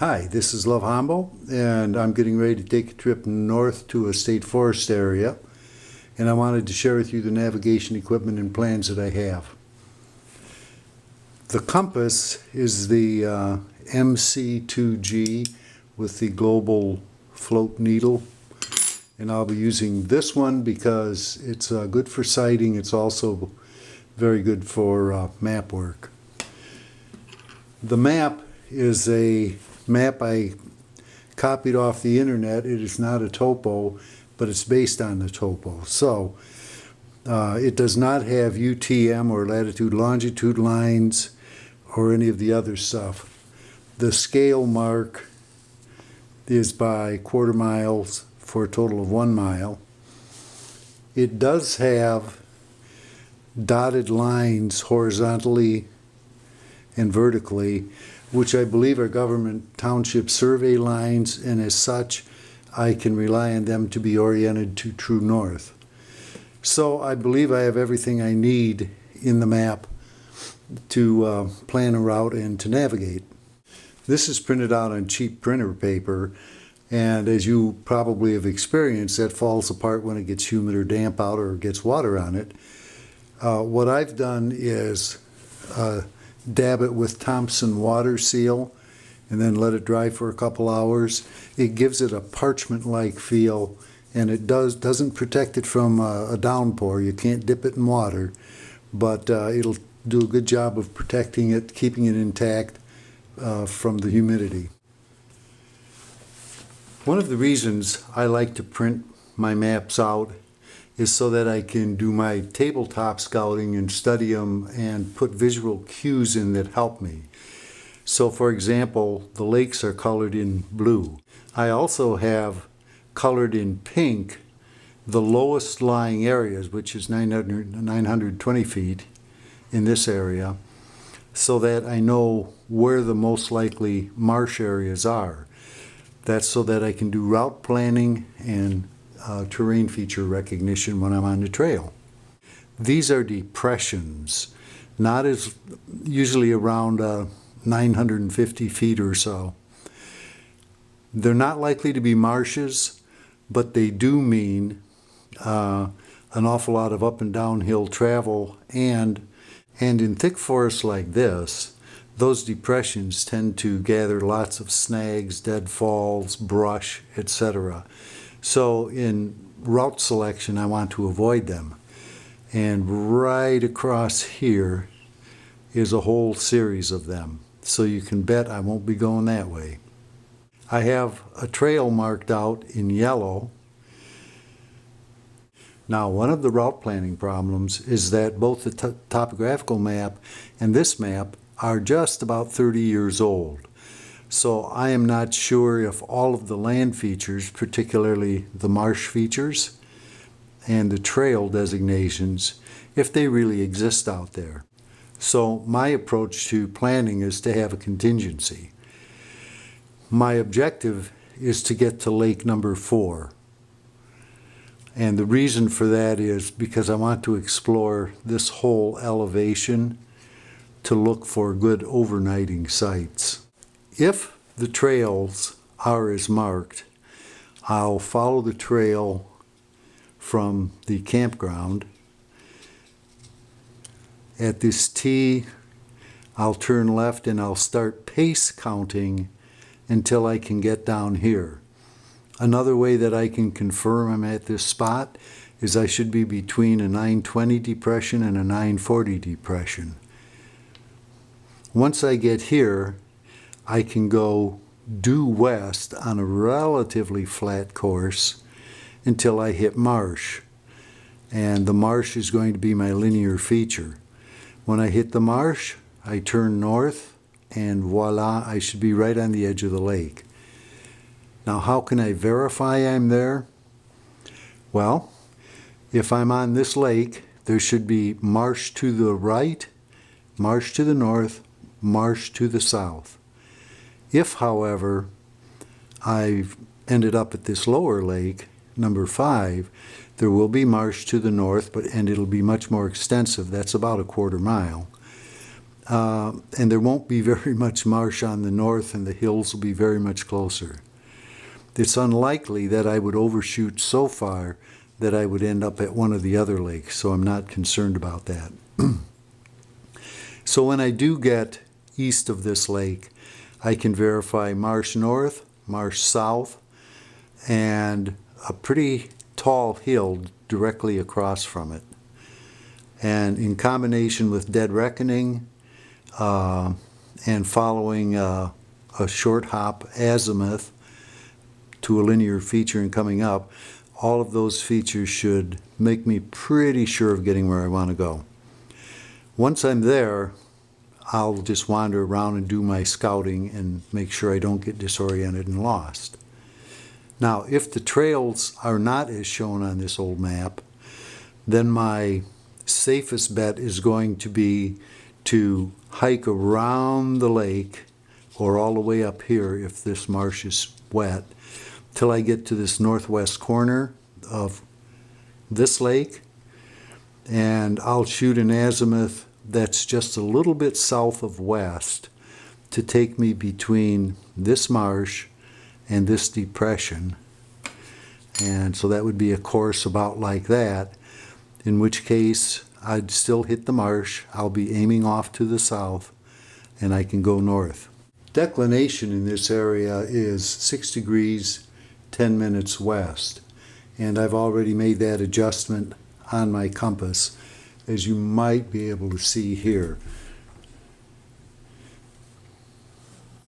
Hi, this is Love Hombo, and I'm getting ready to take a trip north to a state forest area, and I wanted to share with you the navigation equipment and plans that I have. The compass is the MC2G with the global float needle, and I'll be using this one because it's good for sighting. It's also very good for map work. The map is a map I copied off the internet. It is not a topo, but it's based on the topo. So it does not have UTM or latitude longitude lines or any of the other stuff. The scale mark is by quarter miles for a total of 1 mile. It does have dotted lines horizontally and vertically, which I believe are government township survey lines, and as such I can rely on them to be oriented to true north. So I believe I have everything I need in the map to plan a route and to navigate. This is printed out on cheap printer paper, and as you probably have experienced, that falls apart when it gets humid or damp out or gets water on it. What I've done is dab it with Thompson water seal and then let it dry for a couple hours. It gives it a parchment-like feel, and it doesn't protect it from a downpour. You can't dip it in water, but it'll do a good job of protecting it, keeping it intact from the humidity. One of the reasons I like to print my maps out is so that I can do my tabletop scouting and study them and put visual cues in that help me. So for example, the lakes are colored in blue. I also have colored in pink the lowest lying areas, which is 920 feet in this area, so that I know where the most likely marsh areas are. That's so that I can do route planning and terrain feature recognition when I'm on the trail. These are depressions, not as usually around 950 feet or so. They're not likely to be marshes, but they do mean an awful lot of up and downhill travel, and in thick forests like this, those depressions tend to gather lots of snags, deadfalls, brush, etc. So in route selection, I want to avoid them. And right across here is a whole series of them. So you can bet I won't be going that way. I have a trail marked out in yellow. Now, one of the route planning problems is that both the topographical map and this map are just about 30 years old. So I am not sure if all of the land features, particularly the marsh features and the trail designations, if they really exist out there. So my approach to planning is to have a contingency. My objective is to get to lake number 4. And the reason for that is because I want to explore this whole elevation to look for good overnighting sites. If the trails are as marked, I'll follow the trail from the campground. At this T, I'll turn left and I'll start pace counting until I can get down here. Another way that I can confirm I'm at this spot is I should be between a 920 depression and a 940 depression. Once I get here, I can go due west on a relatively flat course until I hit marsh. And the marsh is going to be my linear feature. When I hit the marsh, I turn north, and voila, I should be right on the edge of the lake. Now, how can I verify I'm there? Well, if I'm on this lake, there should be marsh to the right, marsh to the north, marsh to the south. If, however, I've ended up at this lower lake, number 5, there will be marsh to the north, and it'll be much more extensive. That's about a quarter mile. and there won't be very much marsh on the north, and the hills will be very much closer. It's unlikely that I would overshoot so far that I would end up at one of the other lakes, so I'm not concerned about that. So when I do get east of this lake, I can verify marsh north, marsh south, and a pretty tall hill directly across from it. And in combination with dead reckoning and following a short hop azimuth to a linear feature and coming up, all of those features should make me pretty sure of getting where I want to go. Once I'm there, I'll just wander around and do my scouting and make sure I don't get disoriented and lost. Now, if the trails are not as shown on this old map, then my safest bet is going to be to hike around the lake or all the way up here if this marsh is wet till I get to this northwest corner of this lake, and I'll shoot an azimuth that's just a little bit south of west to take me between this marsh and this depression. And so that would be a course about like that, in which case I'd still hit the marsh. I'll be aiming off to the south and I can go north. Declination in this area is 6 degrees 10 minutes west, and I've already made that adjustment on my compass, as you might be able to see here.